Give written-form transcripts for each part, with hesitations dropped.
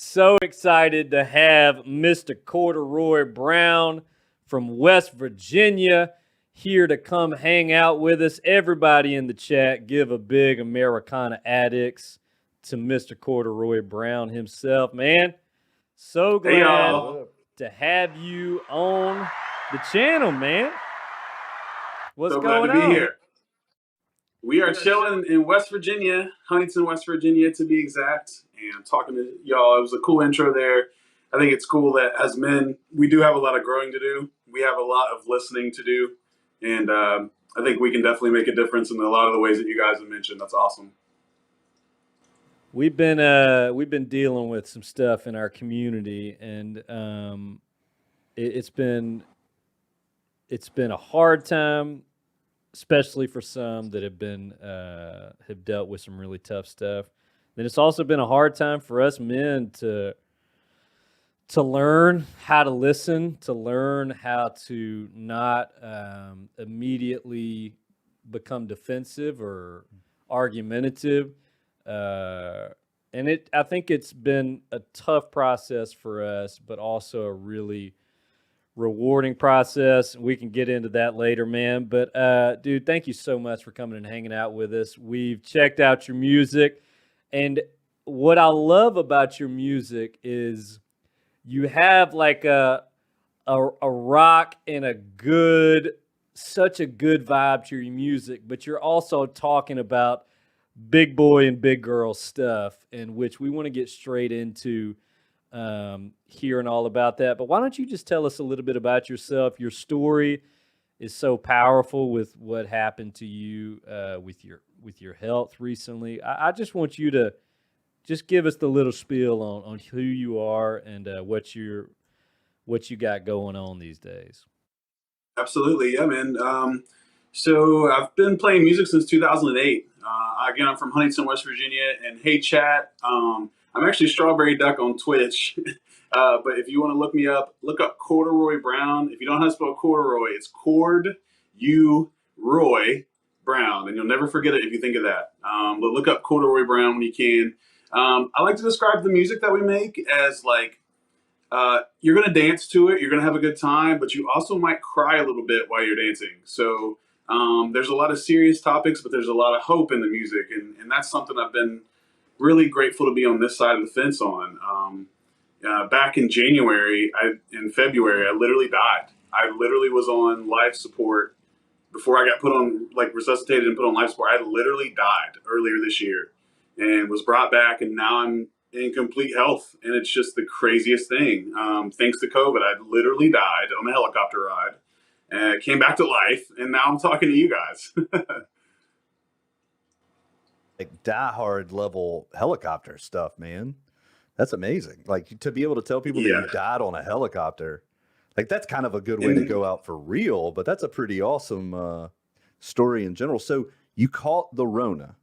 So excited to have Mr. Corduroy Brown from West Virginia here to come hang out with us. Everybody in the chat, give a big Americana Addicts to Mr. Corduroy Brown himself. Man, so Hey, glad y'all. to have you on the channel, man. What's So going glad to on? be here. We are chilling in West Virginia, Huntington, West Virginia, to be exact, and talking to y'all. It was a cool intro there. I think it's cool that as men, we do have a lot of growing to do. We have a lot of listening to do, and I think we can definitely make a difference in a lot of the ways that you guys have mentioned. That's awesome. We've been dealing with some stuff in our community, and it's been a hard time, especially for some that have dealt with some really tough stuff. Then it's also been a hard time for us men to learn how to listen, to learn how to not immediately become defensive or argumentative. I think it's been a tough process for us, but also a really rewarding process. We can get into that later, man. But dude, thank you so much for coming and hanging out with us. We've checked out your music, and what I love about your music is you have like a rock and such a good vibe to your music, but you're also talking about big boy and big girl stuff, in which we want to get straight into hearing all about that. But why don't you just tell us a little bit about yourself? Your story is so powerful with what happened to you with your health recently. I just want you to just give us the little spiel on who you are and what you got going on these days. Absolutely, yeah, man. So I've been playing music since 2008. Again, I'm from Huntington, West Virginia, and hey, chat. I'm actually Strawberry Duck on Twitch. But if you want to look me up, look up Corduroy Brown. If you don't know how to spell corduroy, it's Roy Brown, and you'll never forget it if you think of that. But look up Corduroy Brown when you can. I like to describe the music that we make as like you're going to dance to it, you're going to have a good time, but you also might cry a little bit while you're dancing. So there's a lot of serious topics, but there's a lot of hope in the music, and that's something I've been really grateful to be on this side of the fence on. Back in February, I literally died. I literally was on life support before I got put on, like resuscitated and put on life support. I literally died earlier this year and was brought back, and now I'm in complete health. And it's just the craziest thing. Thanks to COVID, I literally died on a helicopter ride and came back to life, and now I'm talking to you guys. Like diehard level helicopter stuff, man. That's amazing. Like to be able to tell people that you died on a helicopter, like that's kind of a good way to go out for real, but that's a pretty awesome story in general. So you caught the Rona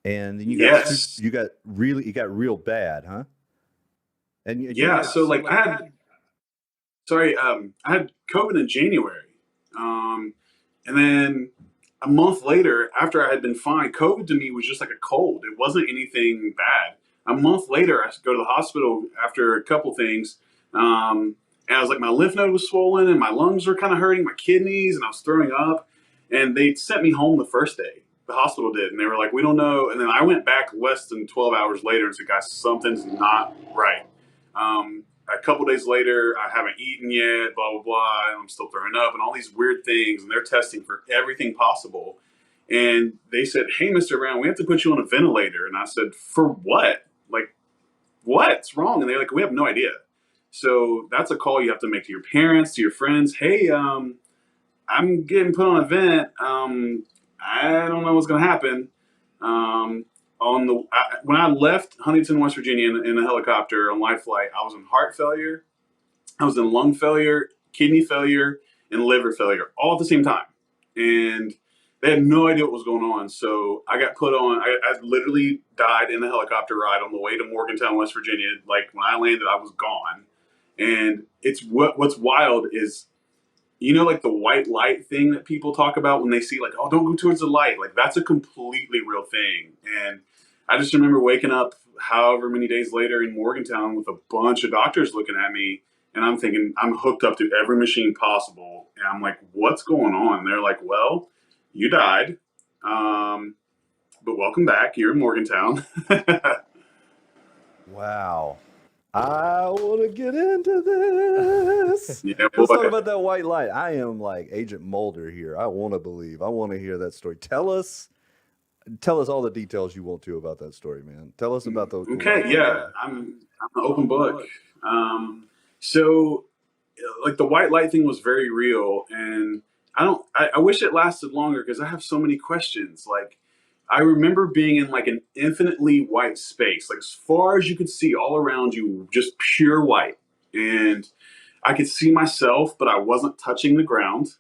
and then you got real bad, huh? And so I had COVID in January. And then a month later, after I had been fine, COVID to me was just like a cold. It wasn't anything bad. A month later, I go to the hospital after a couple things. And I was like, my lymph node was swollen and my lungs were kind of hurting, my kidneys, and I was throwing up. And they sent me home the first day. The hospital did. And they were like, we don't know. And then I went back less than 12 hours later and said, guys, something's not right. A couple days later, I haven't eaten yet, blah, blah, blah, and I'm still throwing up and all these weird things, and they're testing for everything possible. And they said, hey, Mr. Brown, we have to put you on a ventilator. And I said, for what? Like, what's wrong? And they're like, we have no idea. So that's a call you have to make to your parents, to your friends. Hey, I'm getting put on a vent. I don't know what's going to happen. When I left Huntington, West Virginia in a helicopter on life flight, I was in heart failure, I was in lung failure, kidney failure, and liver failure all at the same time. And they had no idea what was going on. So I got put on, I literally died in a helicopter ride on the way to Morgantown, West Virginia. Like when I landed, I was gone. And it's what's wild is, you know, like the white light thing that people talk about when they see like, oh, don't go towards the light. Like that's a completely real thing. And I just remember waking up however many days later in Morgantown with a bunch of doctors looking at me, and I'm thinking I'm hooked up to every machine possible, and I'm like, what's going on? And they're like, well, you died, but welcome back. You're in Morgantown. Wow. I want to get into this. Yeah, Let's talk boy. about that white light. I am like Agent Mulder here. I want to believe. I want to hear that story. Tell us all the details you want to about that story, man. Tell us about the Okay, white yeah, light. I'm an open book. So like the white light thing was very real, and I wish it lasted longer because I have so many questions. Like I remember being in like an infinitely white space, like as far as you could see all around you, just pure white. And I could see myself, but I wasn't touching the ground,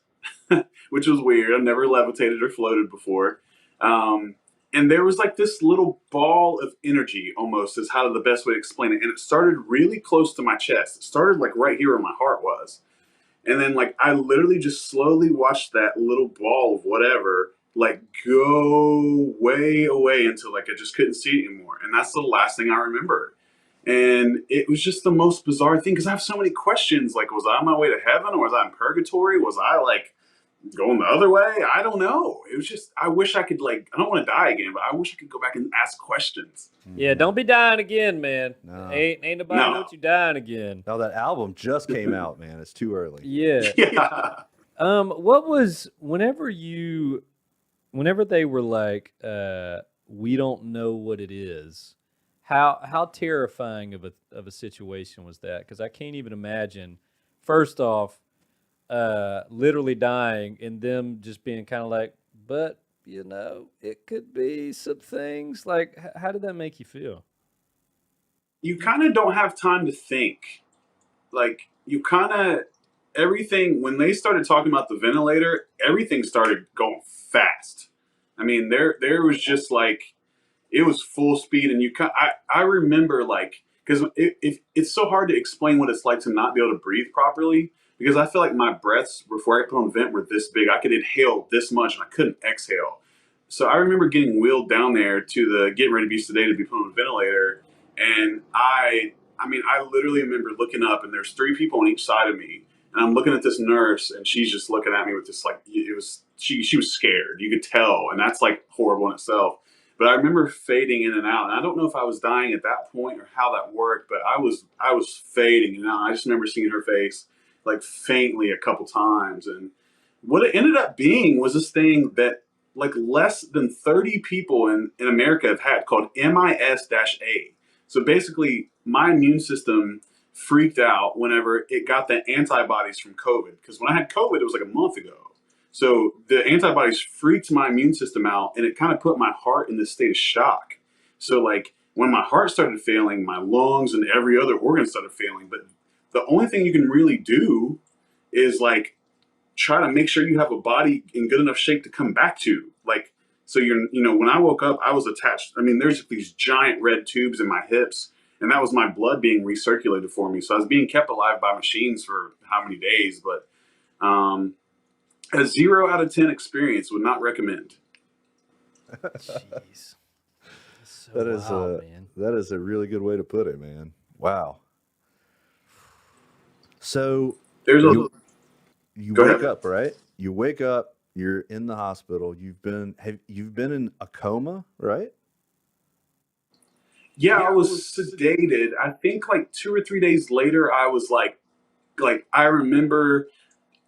which was weird. I've never levitated or floated before. Um, and there was like this little ball of energy almost is how the best way to explain it. And it started really close to my chest. It started like right here where my heart was. And then like I literally just slowly watched that little ball of whatever like go way away until like I just couldn't see it anymore. And that's the last thing I remember. And it was just the most bizarre thing because I have so many questions. Like, was I on my way to heaven or was I in purgatory? Was I like going the other way? I don't know. It was just I wish I could like I don't want to die again, but I wish I could go back and ask questions. Yeah, don't be dying again, man. No. Ain't nobody No. want you dying again. No, that album just came out, man. It's too early. Yeah. Yeah. What was whenever they were like, we don't know what it is. How terrifying of a situation was that? Because I can't even imagine. First off, literally dying and them just being kind of like, but it could be some things. Like, how did that make you feel? You kind of don't have time to think. Like you kind of everything when they started talking about the ventilator, everything started going fast. I mean, there was just like it was full speed, and I remember like because it's so hard to explain what it's like to not be able to breathe properly because I feel like my breaths before I put on vent were this big. I could inhale this much and I couldn't exhale. So I remember getting wheeled down there to the getting ready to be sedated to be put on a ventilator, and I mean I literally remember looking up and there's three people on each side of me, and I'm looking at this nurse and she's just looking at me with this like it was she was scared. You could tell, and that's like horrible in itself. But I remember fading in and out, and I don't know if I was dying at that point or how that worked, but I was fading in and out. I just remember seeing her face like faintly a couple times, and what it ended up being was this thing that like less than 30 people in America have had called MIS-A. So basically, my immune system freaked out whenever it got the antibodies from COVID. Because when I had COVID, it was like a month ago. So the antibodies freaked my immune system out, and it kind of put my heart in this state of shock. So like when my heart started failing, my lungs and every other organ started failing. But the only thing you can really do is like try to make sure you have a body in good enough shape to come back to. Like so when I woke up, I was attached. I mean, there's these giant red tubes in my hips, and that was my blood being recirculated for me. So I was being kept alive by machines for how many days, but a 0 out of 10 experience, would not recommend. Jeez. So That is wild, man. that is a really good way to put it, man. Wow. So There's a you Go wake ahead. up, right? You wake up, you're in the hospital. You've been in a coma, right? Yeah, I was sedated. I think like 2 or 3 days later, I was like I remember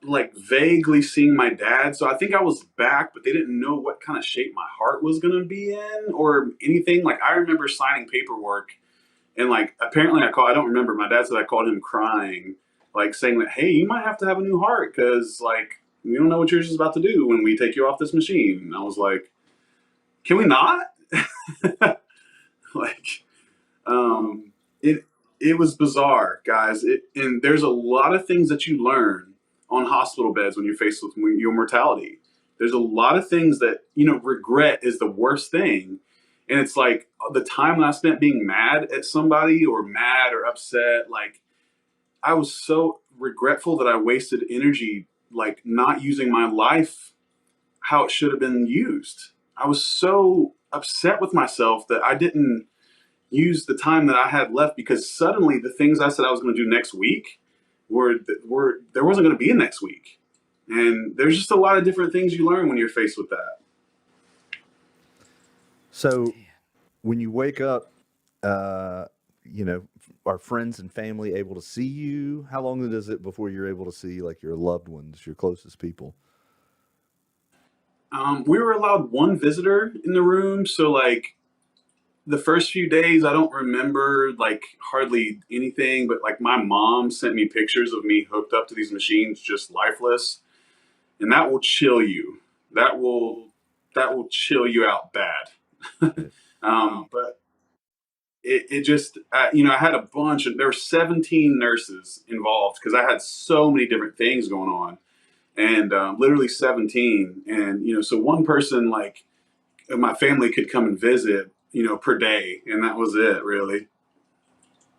like vaguely seeing my dad. So I think I was back, but they didn't know what kind of shape my heart was going to be in or anything. Like I remember signing paperwork, and like apparently I don't remember. My dad said I called him crying, like saying that, hey, you might have to have a new heart because like we don't know what yours is about to do when we take you off this machine. And I was like, can we not? Like, it it was bizarre, guys. And there's a lot of things that you learn on hospital beds when you're faced with your mortality. There's a lot of things that regret is the worst thing, and it's like the time that I spent being mad at somebody or mad or upset. Like I was so regretful that I wasted energy, like not using my life how it should have been used. I was so upset with myself that I didn't use the time that I had left, because suddenly the things I said I was going to do next week were there wasn't going to be a next week. And there's just a lot of different things you learn when you're faced with that. So when you wake up, you know, are friends and family able to see you? How long is it before you're able to see like your loved ones, your closest people? We were allowed one visitor in the room, so like the first few days I don't remember like hardly anything, but like my mom sent me pictures of me hooked up to these machines just lifeless, and that will chill you. That will chill you out bad. But it just you know, I had a bunch of there were 17 nurses involved because I had so many different things going on, and literally 17. And you know, so one person like my family could come and visit, you know, per day, and that was it, really.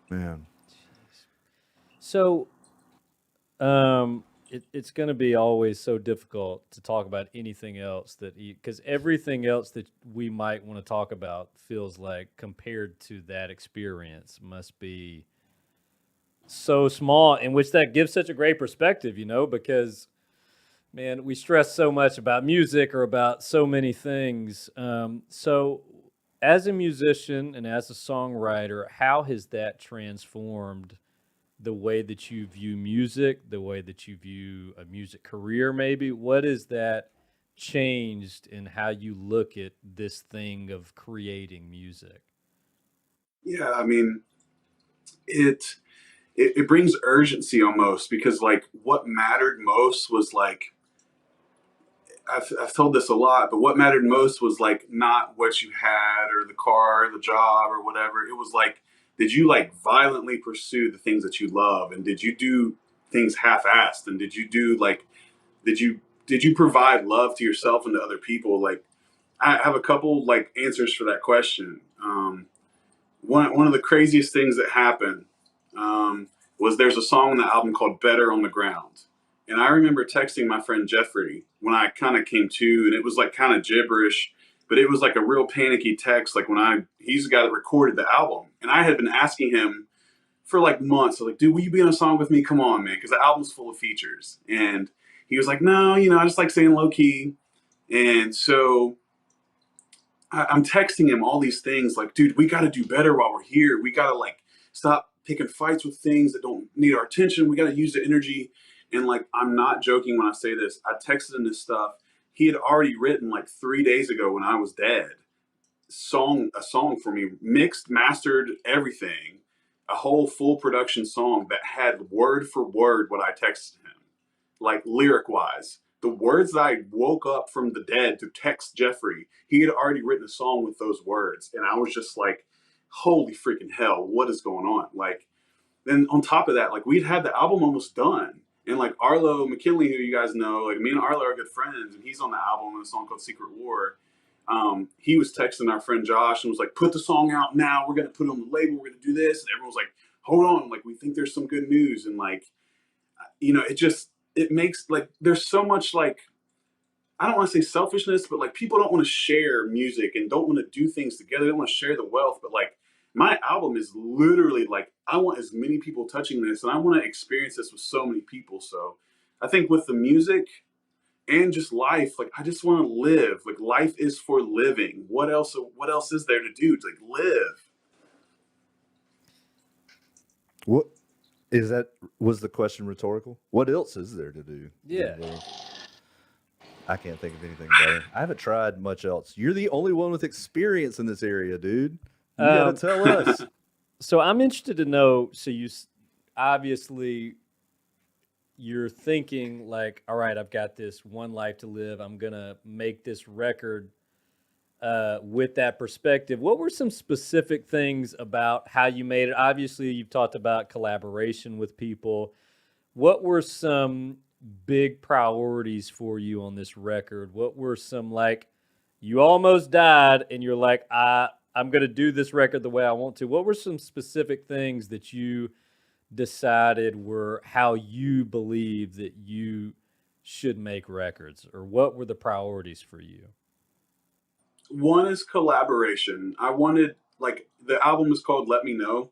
Man. So, it's going to be always so difficult to talk about anything else that because everything else that we might want to talk about feels like compared to that experience must be so small, in which that gives such a great perspective, you know, because man, we stress so much about music or about so many things. So, as a musician and as a songwriter, how has that transformed the way that you view music, the way that you view a music career, maybe? What is that changed in how you look at this thing of creating music? Yeah, I mean, it it brings urgency almost, because like what mattered most was like I've told this a lot, but what mattered most was like not what you had or the car, or the job, or whatever. It was like, did you like violently pursue the things that you love, and did you do things half-assed, and did you do like did you provide love to yourself and to other people? Like I have a couple like answers for that question. One of the craziest things that happened was there's a song on the album called "Better on the Ground," and I remember texting my friend Jeffrey when I kind of came to, and it was like kind of gibberish, but it was like a real panicky text. Like when he's the guy that recorded the album, and I had been asking him for like months, so like, dude, will you be on a song with me? Come on, man, because the album's full of features. And he was like, no, you know, I just like staying low key. And so I'm texting him all these things like, dude, we got to do better while we're here. We got to like stop picking fights with things that don't need our attention. We got to use the energy. And like, I'm not joking when I say this. I texted him this stuff he had already written like 3 days ago when I was dead. A song for me, mixed, mastered, everything, a whole full production song that had word for word what I texted him, like lyric wise. The words that I woke up from the dead to text Jeffrey, he had already written a song with those words. And I was just like, holy freaking hell, what is going on? Like, then on top of that, like we'd had the album almost done. And like Arlo McKinley, who you guys know, like me and Arlo are good friends, and he's on the album in a song called Secret War. He was texting our friend Josh and was like, put the song out now. We're going to put it on the label. We're going to do this. And everyone was like, hold on. Like, we think there's some good news. And like, you know, it makes like, there's so much like, I don't want to say selfishness, but like people don't want to share music and don't want to do things together. They don't want to share the wealth. But like my album is literally like, I want as many people touching this, and I want to experience this with so many people. So I think with the music and just life, like I just want to live. Like life is for living. What else is there to do? Like live. What is that? Was the question rhetorical? What else is there to do? Yeah. I can't think of anything better. I haven't tried much else. You're the only one with experience in this area, dude. You got to Um, tell us. so I'm interested to know. So obviously you're thinking like, all right, I've got this one life to live. I'm gonna make this record with that perspective. What were some specific things about how you made it? Obviously, you've talked about collaboration with people. What were some big priorities for you on this record? What were some like you almost died and you're like, I'm going to do this record the way I want to. What were some specific things that you decided were how you believe that you should make records, or what were the priorities for you? One is collaboration. I wanted, like, the album is called Let Me Know.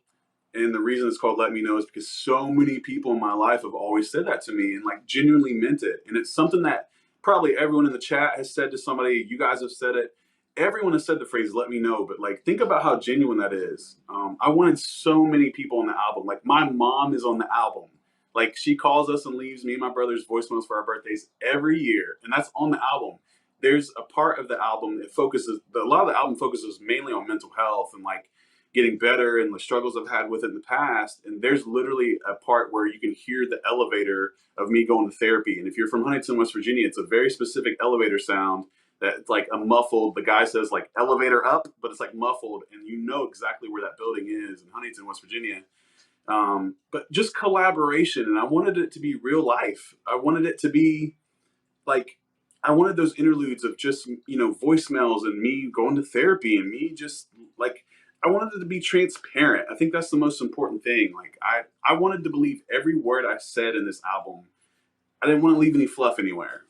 And the reason it's called Let Me Know is because so many people in my life have always said that to me and like genuinely meant it. And it's something that probably everyone in the chat has said to somebody. You guys have said it. Everyone has said the phrase "Let me know," but like think about how genuine that is. I wanted so many people on the album. Like my mom is on the album. Like she calls us and leaves me and my brother's voicemails for our birthdays every year, and that's on the album. There's a part of the album that focuses. A lot of the album focuses mainly on mental health and like getting better and the struggles I've had with it in the past. And there's literally a part where you can hear the elevator of me going to therapy. And if you're from Huntington, West Virginia, it's a very specific elevator sound that it's like a muffled, the guy says like elevator up, but it's like muffled and you know exactly where that building is in Huntington, West Virginia. But just collaboration. And I wanted it to be real life. I wanted it to be like, I wanted those interludes of just, voicemails and me going to therapy and me just like, I wanted it to be transparent. I think that's the most important thing. Like I wanted to believe every word I said in this album. I didn't want to leave any fluff anywhere.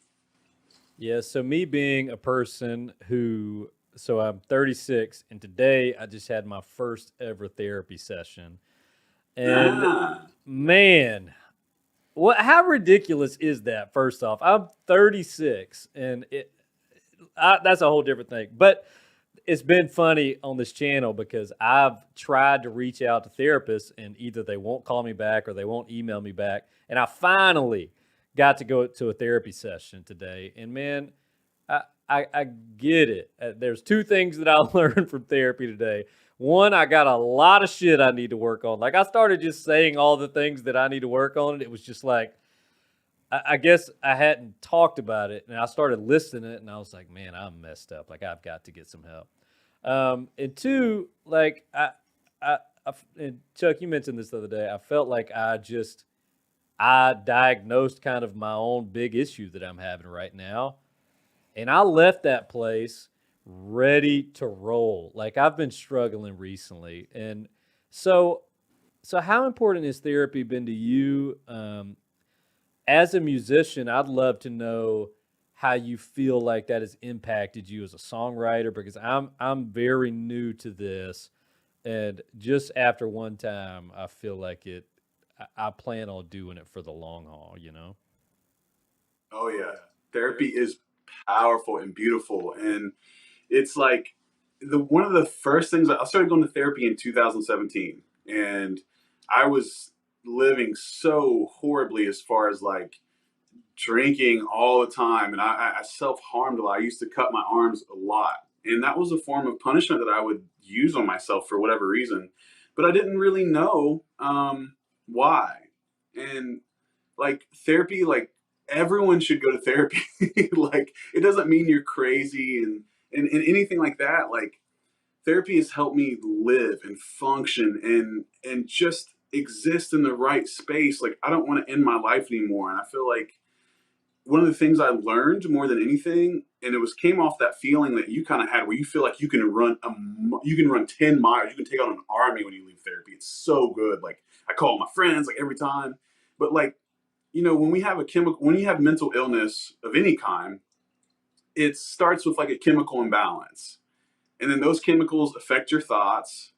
Yeah, so me being a person who, so I'm 36, and today I just had my first ever therapy session. And Ah, man, how ridiculous is that? First off, I'm 36, and that's a whole different thing. But it's been funny on this channel because I've tried to reach out to therapists, and either they won't call me back or they won't email me back. And I finally got to go to a therapy session today. And man, I get it. There's two things that I learned from therapy today. One, I got a lot of shit I need to work on. Like I started just saying all the things that I need to work on, and it was just like, I guess I hadn't talked about it, and I started listing it, and I was like, man, I'm messed up. Like I've got to get some help. And two, like and Chuck, you mentioned this the other day. I felt like I diagnosed kind of my own big issue that I'm having right now, and I left that place ready to roll. Like I've been struggling recently, and so how important has therapy been to you? As a musician, I'd love to know how you feel like that has impacted you as a songwriter because I'm very new to this, and just after one time, I feel like I plan on doing it for the long haul. You know? oh yeah. Therapy is powerful and beautiful. And it's like the one of the first things I started going to therapy in 2017. And I was living so horribly as far as like drinking all the time, and I self harmed a lot. I used to cut my arms a lot, and that was a form of punishment that I would use on myself for whatever reason. But I didn't really know why. And like therapy, like everyone should go to therapy. Like it doesn't mean you're crazy and anything like that. Like therapy has helped me live and function and just exist in the right space. Like I don't want to end my life anymore, and I feel like one of the things I learned more than anything, and it was came off that feeling that you kind of had, where you feel like you can run you can run 10 miles, you can take on an army when you leave therapy. It's so good. Like I call my friends like every time, but like when we have when you have mental illness of any kind, it starts with like a chemical imbalance, and then those chemicals affect your thoughts,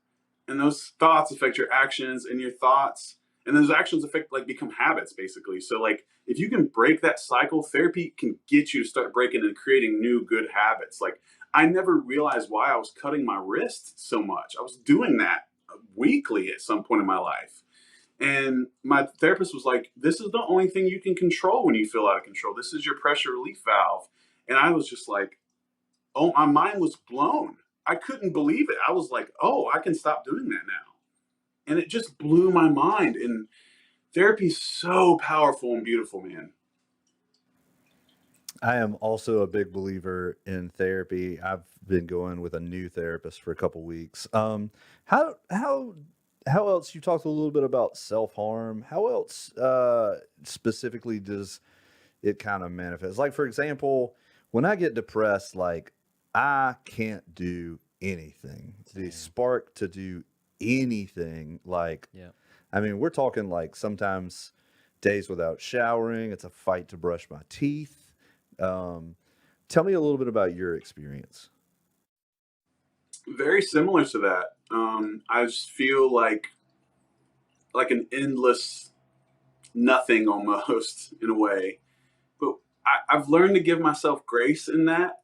and those thoughts affect your actions, and your thoughts and those actions affect like become habits basically. So like if you can break that cycle, therapy can get you to start breaking and creating new good habits. Like I never realized why I was cutting my wrist so much. I was doing that weekly at some point in my life, and my therapist was like, this is the only thing you can control when you feel out of control. This is your pressure relief valve. And I was just like, oh, my mind was blown. I couldn't believe it. I was like, oh, I can stop doing that now. And it just blew my mind. And therapy's so powerful and beautiful, man. I am also a big believer in therapy. I've been going with a new therapist for a couple weeks. How else? You talked a little bit about self harm. How else specifically does it kind of manifest? Like for example, when I get depressed, like I can't do anything. The Same. spark to do anything, like Yeah. I mean, we're talking like sometimes days without showering. It's a fight to brush my teeth. Um, Tell me a little bit about your experience. Very similar to that. I just feel like an endless nothing almost in a way. But I've learned to give myself grace in that.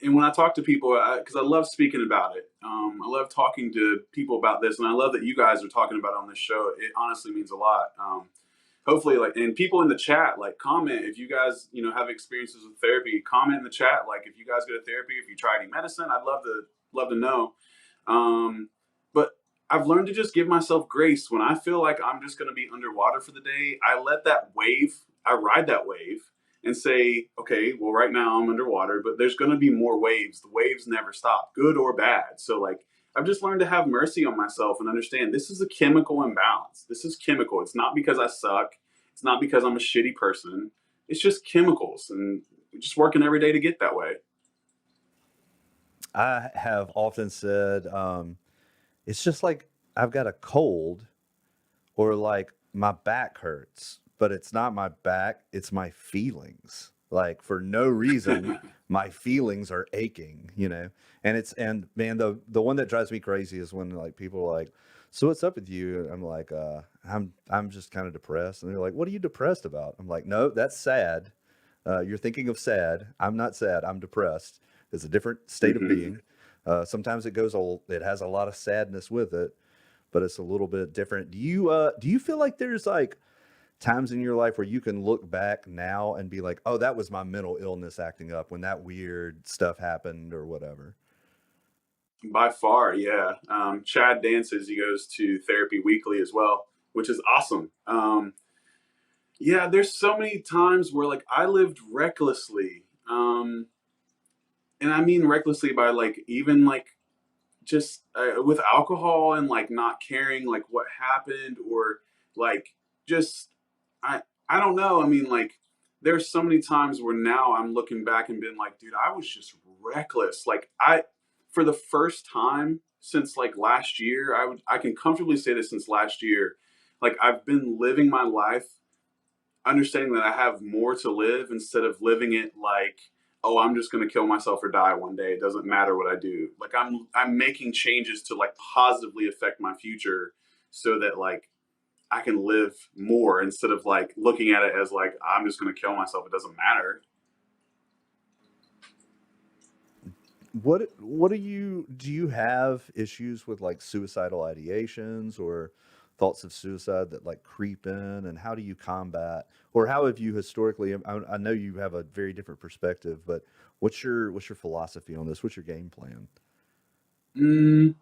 And when I talk to people, because I love speaking about it, I love talking to people about this, and I love that you guys are talking about it on this show. It honestly means a lot. Hopefully, like, and people in the chat, like, comment if you guys, have experiences with therapy. Comment in the chat, like, if you guys go to therapy, if you try any medicine, I'd love to know. But I've learned to just give myself grace when I feel like I'm just going to be underwater for the day. I ride that wave and say, okay, well, right now I'm underwater, but there's going to be more waves. The waves never stop, good or bad. So, like, I've just learned to have mercy on myself and understand this is a chemical imbalance. This is chemical. It's not because I suck. It's not because I'm a shitty person. It's just chemicals, and just working every day to get that way. I have often said, it's just like I've got a cold or like my back hurts, but it's not my back, it's my feelings. Like for no reason, my feelings are aching, you know. And man, the one that drives me crazy is when like people are like, "So what's up with you?" I'm like, I'm just kind of depressed." And they're like, "What are you depressed about?" I'm like, "No, that's sad. You're thinking of sad. I'm not sad. I'm depressed. It's a different state of Hmm. being. Sometimes it has a lot of sadness with it, but it's a little bit different. Do you feel like there's like times in your life where you can look back now and be like, oh, that was my mental illness acting up when that weird stuff happened or whatever? By far, yeah. Chad dances. He goes to therapy weekly as well, which is awesome. Yeah, there's so many times where like I lived recklessly, and I mean recklessly by like even like just with alcohol and like not caring like what happened or like just I I don't know. I mean like there's so many times where now I'm looking back and being like, dude, I was just reckless. Like I for the first time since like last year, I can comfortably say this since last year. Like I've been living my life understanding that I have more to live instead of living it like, oh, I'm just gonna kill myself or die one day. It doesn't matter what I do. Like I'm making changes to like positively affect my future so that like I can live more instead of like looking at it as like I'm just gonna kill myself. It doesn't matter. What do you have issues with like suicidal ideations or thoughts of suicide that like creep in, and how do you combat, or how have you historically, I know you have a very different perspective, but what's your philosophy on this? What's your game plan? Mm,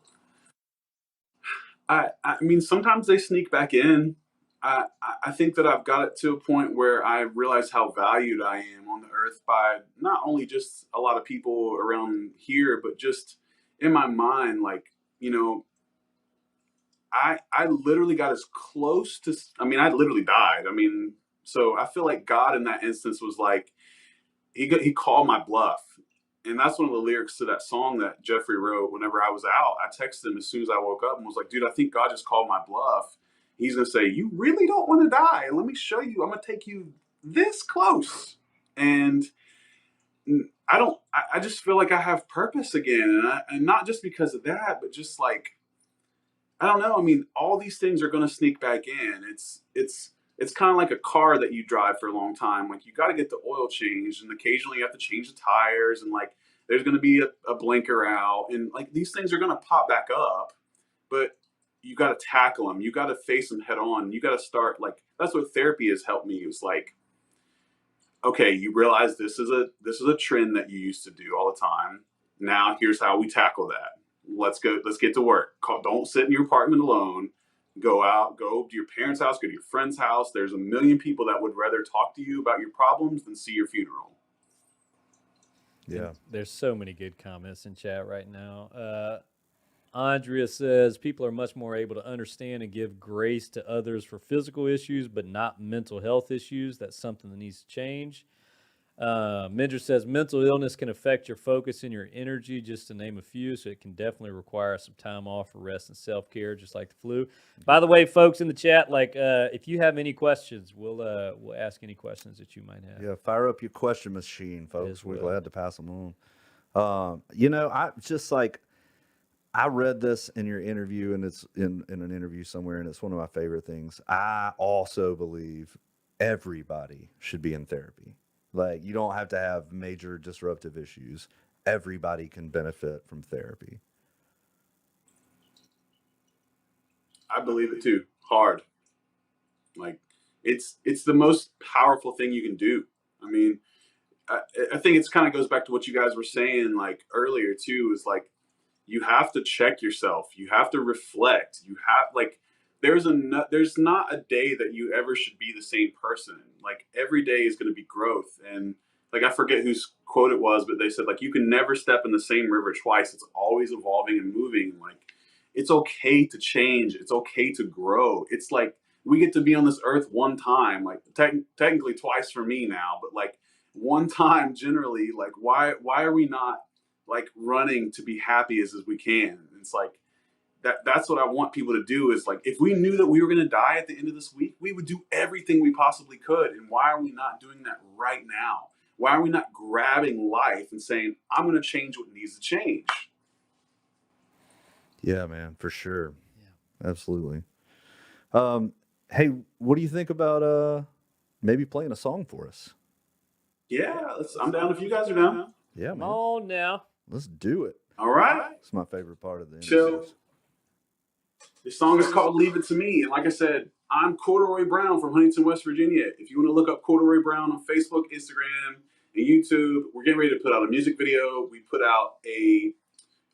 I mean, sometimes they sneak back in. I think that I've got it to a point where I realize how valued I am on the earth by not only just a lot of people around here, but just in my mind. Like, you know, I literally got as close to, I mean, I literally died. I mean, so I feel like God in that instance was like, he called my bluff. And that's one of the lyrics to that song that Jeffrey wrote whenever I was out. I texted him as soon as I woke up and was like, dude, I think God just called my bluff. He's going to say, you really don't want to die. Let me show you. I'm going to take you this close. And I don't, I just feel like I have purpose again. And not just because of that, but just like, I don't know. I mean, all these things are going to sneak back in. It's kind of like a car that you drive for a long time. Like you got to get the oil changed, and occasionally you have to change the tires, and like there's going to be a blinker out, and like these things are going to pop back up. But you got to tackle them. You got to face them head on. You got to start like that's what therapy has helped me. It's like, okay, you realize this is a trend that you used to do all the time. Now here's how we tackle that. Let's go. Let's get to work. Don't sit in your apartment alone. Go out. Go to your parents' house. Go to your friend's house. There's a million people that would rather talk to you about your problems than see your funeral. And Yeah. there's so many good comments in chat right now. Andrea says people are much more able to understand and give grace to others for physical issues, but not mental health issues. That's something that needs to change. Mindra says mental illness can affect your focus and your energy, just to name a few. So it can definitely require some time off for rest and self care, just like the flu. By the way, folks in the chat, like if you have any questions, we'll ask any questions that you might have Yeah, fire up your question machine, folks. as We're well. glad to pass them on. I just like I read this in your interview, and it's in an interview somewhere, and it's one of my favorite things. I also believe everybody should be in therapy. Like, you don't have to have major disruptive issues. Everybody can benefit from therapy. I believe it too. Hard. Like it's the most powerful thing you can do. I mean, I think it's kind of goes back to what you guys were saying like earlier too. Is like you have to check yourself. You have to reflect. You have like there's not a day that you ever should be the same person. Like every day is going to be growth. And like I forget whose quote it was, but they said like you can never step in the same river twice. It's always evolving and moving. Like it's okay to change. It's okay to grow. It's like we get to be on this earth one time, like technically twice for me now, but like one time generally. Like why are we not like running to be happy as we can? It's like that's what I want people to do is like if we knew that we were going to die at the end of this week, we would do everything we possibly could. And why are we not doing that right now? Why are we not grabbing life and saying, I'm going to change what needs to change? Yeah, man, for sure. Yeah. Absolutely. Hey, what do you think about maybe playing a song for us? Yeah, I'm down if you guys are down. Yeah, Come man. on now. Let's do it. All right. It's my favorite part of the So interviews. this song is called Leave It To Me. And like I said, I'm Corduroy Brown from Huntington, West Virginia. If you want to look up Corduroy Brown on Facebook, Instagram, and YouTube, we're getting ready to put out a music video. We put out a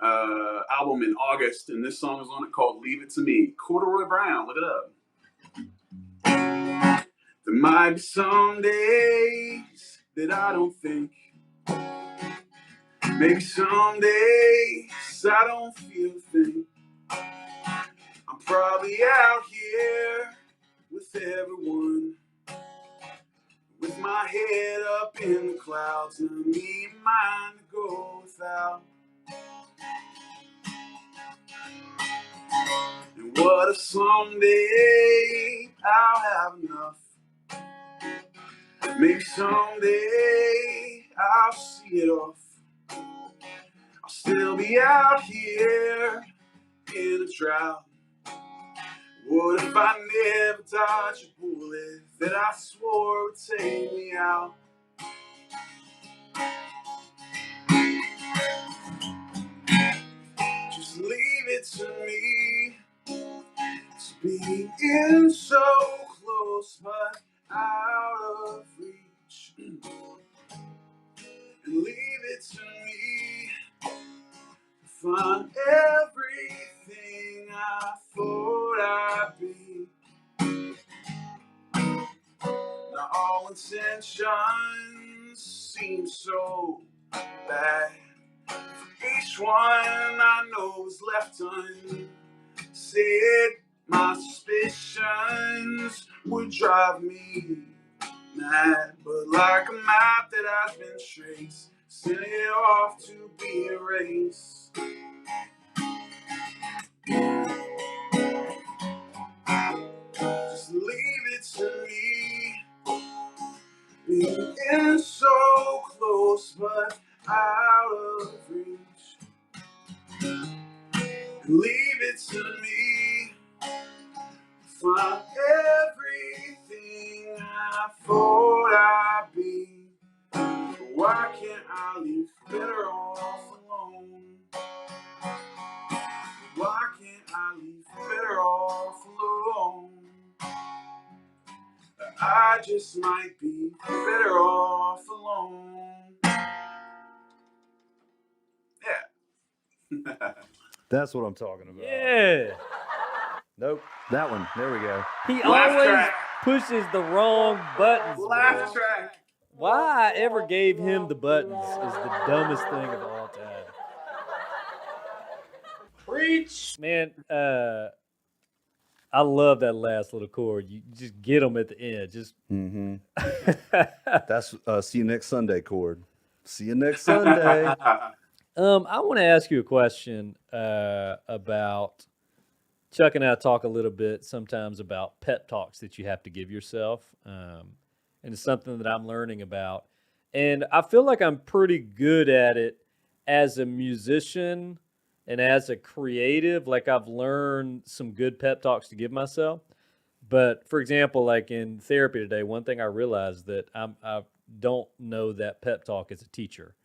album in August, and this song is on it called Leave It To Me. Corduroy Brown, look it up. There might be some days that I don't think. Maybe some days I don't feel a thing. I'm probably out here with everyone, with my head up in the clouds, and me and mine to go without. And what if someday I'll have enough? Maybe someday I'll see it off. I'll still be out here in a drought. What if I never dodged a bullet that I swore would take me out? Just leave it to me to be in so close but out of reach. And leave it to me to find everything I thought I'd be. Now all intentions seem so bad. Each one I know is left unsaid. My suspicions would drive me mad, but like a map that has been traced, send it off to be erased. Just leave it to me, being so close but out of reach. Leave it to me, find everything I thought I'd be. Why can't I leave better off alone? Why can't I leave better off alone? I just might be better off alone. Yeah. That's what I'm talking about. Yeah. Nope. That one. There we go. He Laugh always track. pushes the wrong buttons. Laugh man. track. Why I ever gave him the buttons is the dumbest thing of all time. Preach, man. I love that last little chord. You just get them at the end. Just Mm-hmm. That's see you next Sunday chord. See you next Sunday. I want to ask you a question about Chuck and I talk a little bit sometimes about pep talks that you have to give yourself, and it's something that I'm learning about. And I feel like I'm pretty good at it as a musician, And as a creative, like I've learned some good pep talks to give myself. But for example, like in therapy today, one thing I realized that I don't know that pep talk as a teacher.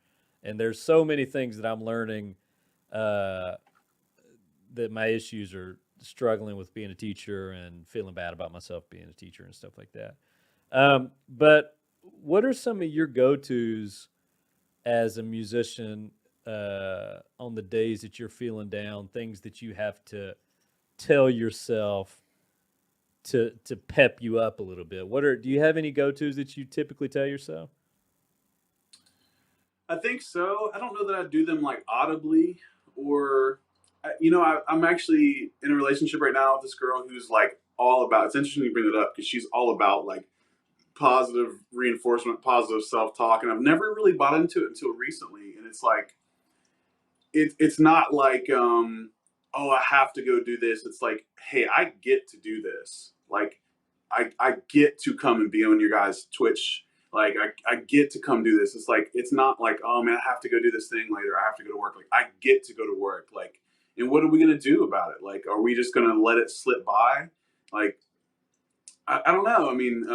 And there's so many things that I'm learning uh, that my issues are struggling with being a teacher and feeling bad about myself being a teacher and stuff like that. But what are some of your go-tos as a musician on the days that you're feeling down? Things that you have to tell yourself to pep you up a little bit. Do you have any go-tos that you typically tell yourself? I think so. I don't know that I do them like audibly or, I'm actually in a relationship right now with this girl who's like all about. It's interesting you bring it up because she's all about like positive reinforcement, positive self talk, and I've never really bought into it until recently. And it's like it's not like oh, I have to go do this. It's like, hey, I get to do this. Like I get to come and be on your guys' Twitch. Like I get to come do this. It's like it's not like, oh man, I have to go do this thing later. I have to go to work. Like I get to go to work. Like, and what are we gonna do about it? Like, are we just gonna let it slip by? Like, I don't know. I mean,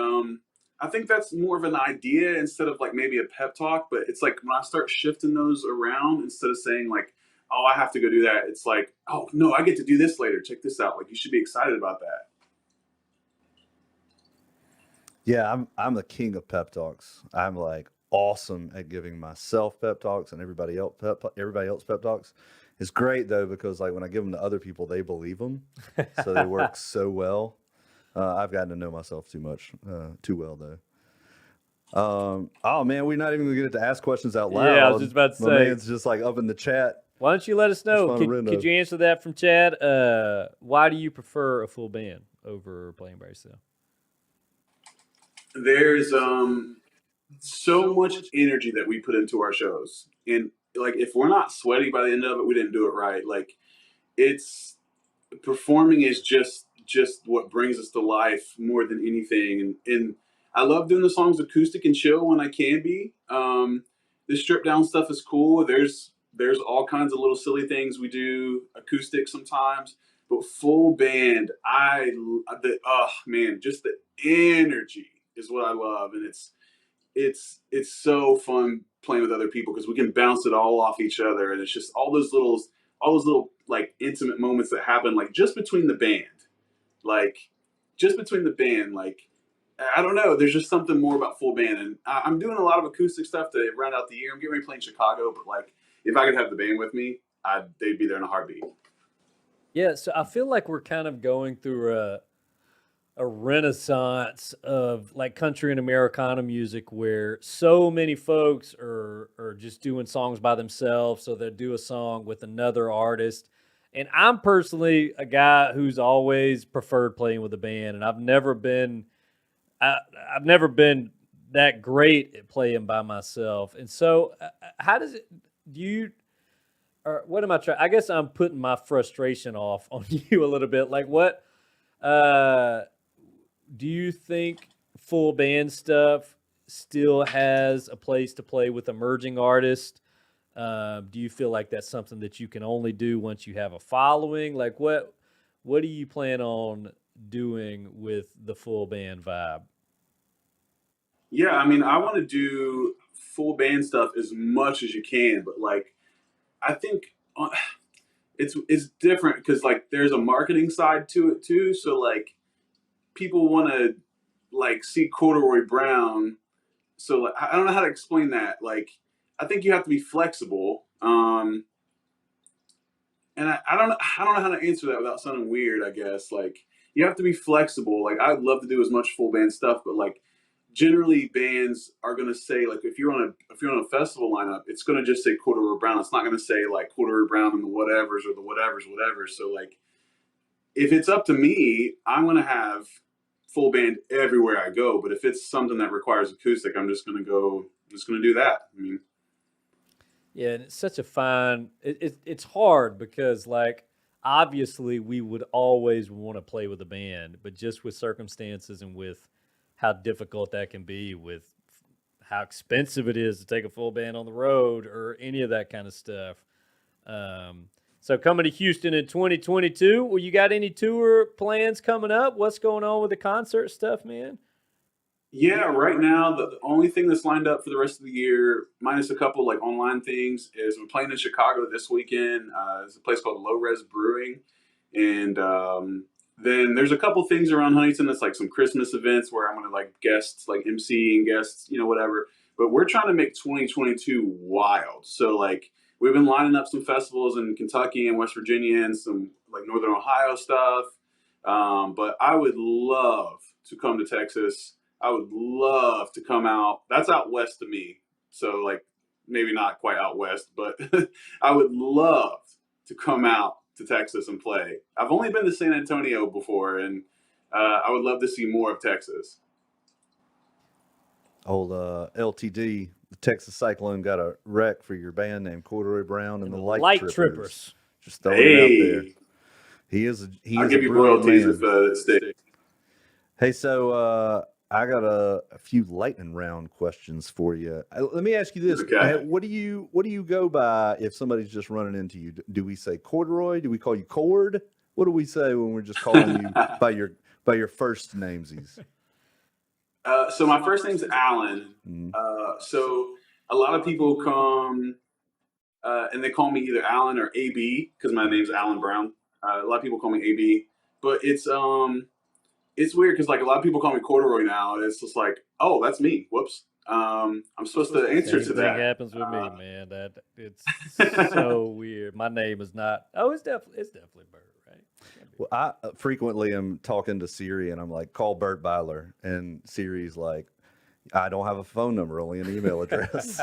I think that's more of an idea instead of like maybe a pep talk. But it's like when I start shifting those around, instead of saying like, oh, I have to go do that. It's like, oh no, I get to do this later. Check this out. Like you should be excited about that. Yeah, I'm the king of pep talks. I'm like awesome at giving myself pep talks and everybody else pep talks. It's great though because like when I give them to other people, they believe them, so they work so well. I've gotten to know myself too well though. Oh man, we're not even gonna get to ask questions out Yeah, I was loud. just about to My say. man's just like up in the chat. Why don't you let us know? Could you answer that from Chad? Why do you prefer a full band over playing by yourself? There's so much energy that we put into our shows, and like if we're not sweaty by the end of it, we didn't do it right. Like it's performing is just what brings us to life more than anything, and I love doing the songs acoustic and chill when I can be. The stripped down stuff is cool. There's all kinds of little silly things we do acoustic sometimes, but full band, oh man, just the energy is what I love, and it's so fun playing with other people because we can bounce it all off each other, and it's just all those little like intimate moments that happen like just between the band, like just between the band, like I don't know. There's just something more about full band, and I'm doing a lot of acoustic stuff to round out the year. I'm getting ready to play in Chicago, but like if I could have the band with me, they'd be there in a heartbeat. Yeah, so I feel like we're kind of going through a renaissance of like country and Americana music where so many folks are just doing songs by themselves. So they'll do a song with another artist. And I'm personally a guy who's always preferred playing with a band, and I, I've never been that great at playing by myself. And so, how does it? Do you? Or what am I trying? I guess I'm putting my frustration off on you a little bit. Like, what? Uh, do you think full band stuff still has a place to play with emerging artists? Do you feel like that's something that you can only do once you have a following? Like, what do you plan on doing with the full band vibe? Yeah, I mean, I want to do full band stuff as much as you can, but like I think it's different because like there's a marketing side to it too. So like people want to like see Corduroy Brown. So like, I don't know how to explain that. Like I think you have to be flexible. And I don't know how to answer that without sounding weird. I guess like you have to be flexible. Like I'd love to do as much full band stuff, but like generally bands are gonna say like if you're on a festival lineup, it's gonna just say Corduroy Brown. It's not gonna say like Corduroy Brown and the whatevers or the whatevers whatever. So like if it's up to me, I'm gonna have full band everywhere I go. But if it's something that requires acoustic, I'm just gonna go. I'm just gonna do that. I mean, Yeah, and it's such a fine. It's hard because like obviously we would always want to play with a band, but just with circumstances and with how difficult that can be, with how expensive it is to take a full band on the road or any of that kind of stuff. Um, So coming to Houston in 2022. Well, you got any tour plans coming up? What's going on with the concert stuff, man? Yeah, right now the only thing that's lined up for the rest of the year, minus a couple like online things, is we're playing in Chicago this weekend. It's a place called Low Res Brewing, and then there's a couple things around Huntington that's like some Christmas events where I'm gonna like guests, like MC and guests, whatever. But we're trying to make 2022 wild. So like we've been lining up some festivals in Kentucky and West Virginia and some like Northern Ohio stuff. But I would love to come to Texas. I would love to come out. That's out west to me. So like maybe not quite out west, but I would love to come out to Texas and play. I've only been to San Antonio before, and I would love to see more of Texas. Old LTD, the Texas Cyclone got a wreck for your band named Corduroy Brown and the Light Trippers. Just throwing it out there. I'll give you royalties if it sticks. Hey, so I got a few lightning round questions for you. Let me ask you this: Okay. What do you go by if somebody's just running into you? Do we say Corduroy? Do we call you Cord? What do we say when we're just calling you by your first namesies? So my first name's Alan. So a lot of people come and they call me either Alan or AB because my name's Alan Brown. A lot of people call me AB, but it's weird because like a lot of people call me Corduroy now, and it's just like, oh, that's me. Whoops. I'm supposed to answer to that. Same thing happens with me, man. It's so weird. My name is not. Oh, it's definitely Burt, right? Well, I frequently am talking to Siri, and I'm like, call Burt Buyler, and Siri's like, I don't have a phone number, only an email address.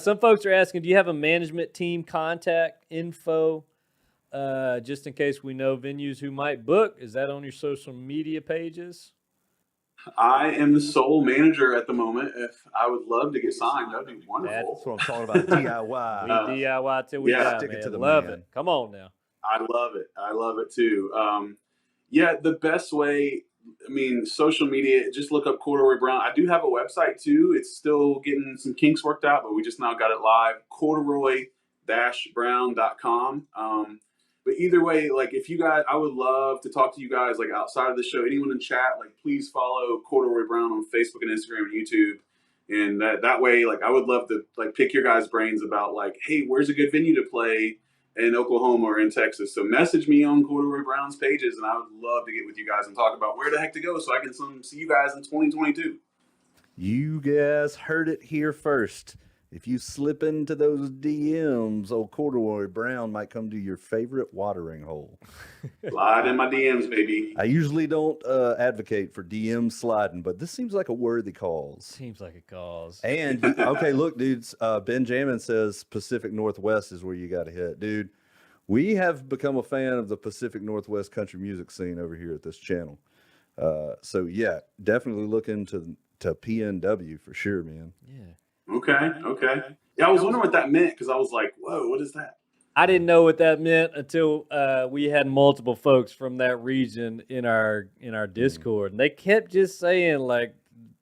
Some folks are asking, do you have a management team contact info? Just in case we know venues who might book. Is that on your social media pages? I am the sole manager at the moment. If I would love to get signed, that'd be wonderful. That's what I'm talking about. DIY. We DIY till we die, stick it man. to the Love man. it. Come on now. I love it. I love it too. Yeah, the best way, I mean, social media, just look up Corduroy Brown. I do have a website too. It's still getting some kinks worked out, but we just now got it live, corduroy-brown.com. But either way, like if you guys, I would love to talk to you guys like outside of the show. Anyone in chat, like please follow Corduroy Brown on Facebook and Instagram and YouTube. And that way, like I would love to like pick your guys' brains about like, hey, where's a good venue to play in Oklahoma or in Texas? So message me on Corduroy Brown's pages, and I would love to get with you guys and talk about where the heck to go so I can see you guys in 2022. You guys heard it here first. If you slip into those DMs, old Corduroy Brown might come to your favorite watering hole. Slide in my DMs, baby. I usually don't advocate for DM sliding, but this seems like a worthy cause. Seems like a cause. And, okay, look, dudes, Benjamin says Pacific Northwest is where you got to hit. Dude, we have become a fan of the Pacific Northwest country music scene over here at this channel. So, yeah, definitely look into PNW for sure, man. Yeah. Okay. Yeah, I was wondering what that meant because I was like, whoa, what is that? I didn't know what that meant until we had multiple folks from that region in our Discord, and they kept just saying like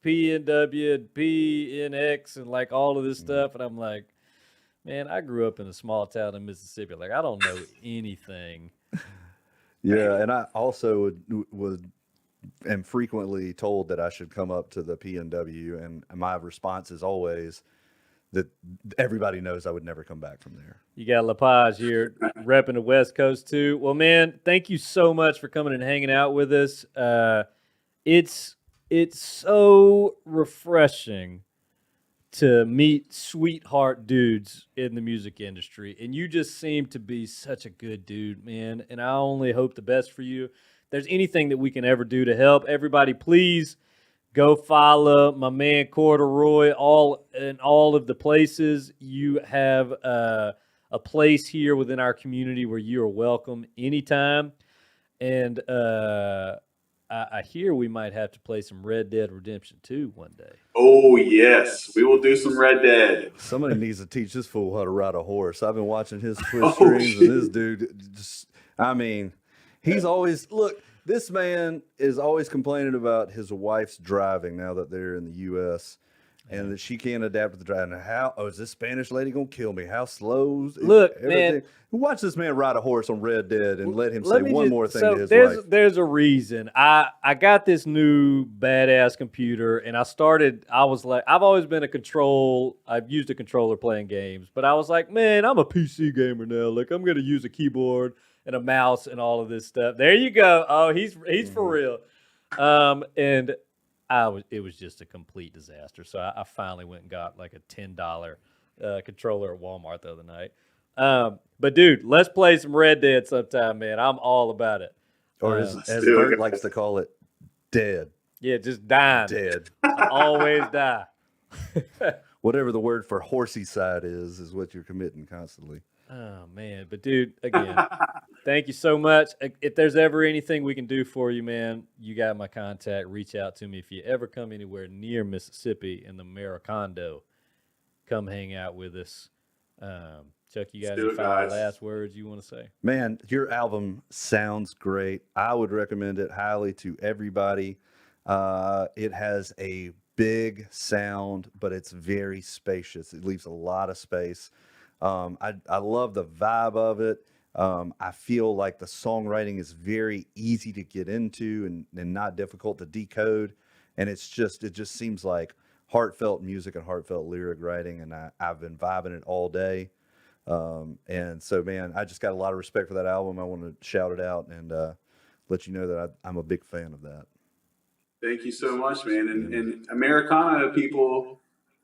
PNW and PNX and like all of this stuff, and I'm like, man, I grew up in a small town in Mississippi. Like I don't know anything. Yeah, and I also am frequently told that I should come up to the PNW, and my response is always that everybody knows I would never come back from there. You got LaPage here repping the West Coast too. Well, man, thank you so much for coming and hanging out with us. It's so refreshing to meet sweetheart dudes in the music industry, and you just seem to be such a good dude, man, and I only hope the best for you. There's anything that we can ever do to help, everybody, please go follow my man Corduroy in all of the places. You have a place here within our community where you are welcome anytime. And I hear we might have to play some Red Dead Redemption 2 one day. Oh, yes. We will do some Red Dead. Somebody needs to teach this fool how to ride a horse. I've been watching his Twitch streams, and this dude just, I mean, he's always, look, this man is always complaining about his wife's driving now that they're in the U.S. and that she can't adapt to the drive. And how? Oh, is this Spanish lady gonna kill me? How slow? Look, everything. man. Watch this man ride a horse on Red Dead and let him say Let me one just- more thing so to his there's wife. there's a reason. I got this new badass computer, and I was like, I've always been I've used a controller playing games, but I was like, man, I'm a PC gamer now. Like, I'm gonna use a keyboard and a mouse and all of this stuff. There you go. Oh, he's for real. And it was just a complete disaster. So I finally went and got like a $10 controller at Walmart the other night. But dude, let's play some Red Dead sometime, man. I'm all about it. Or as Burt likes to call it, dead. Yeah, just dying. Dead. I always die. Whatever the word for horsey side is what you're committing constantly. Oh man, but dude, again, thank you so much. If there's ever anything we can do for you, man, you got my contact. Reach out to me if you ever come anywhere near Mississippi in the Maricondo. Come hang out with us. Chuck, you got any final last words you want to say? Man, your album sounds great. I would recommend it highly to everybody. It has a big sound, but it's very spacious. It leaves a lot of space. I love the vibe of it. I feel like the songwriting is very easy to get into and not difficult to decode. And it just seems like heartfelt music and heartfelt lyric writing. And I've been vibing it all day. And so, man, I just got a lot of respect for that album. I want to shout it out and let you know that I'm a big fan of that. Thank you so much, man. And Americana people,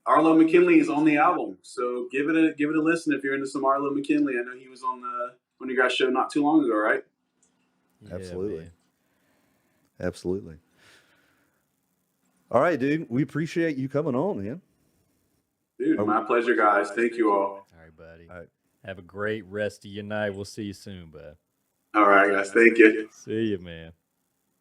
Arlo McKinley is on the album, so give it a listen if you're into some Arlo McKinley. I know he was on your guys' show not too long ago, right? Yeah, Absolutely, man. Absolutely. All right, dude. We appreciate you coming on, man. Dude, my pleasure, guys. Thank you all. All right, buddy. All right. Have a great rest of your night. We'll see you soon, bud. All right, guys. Thank you. See you, man.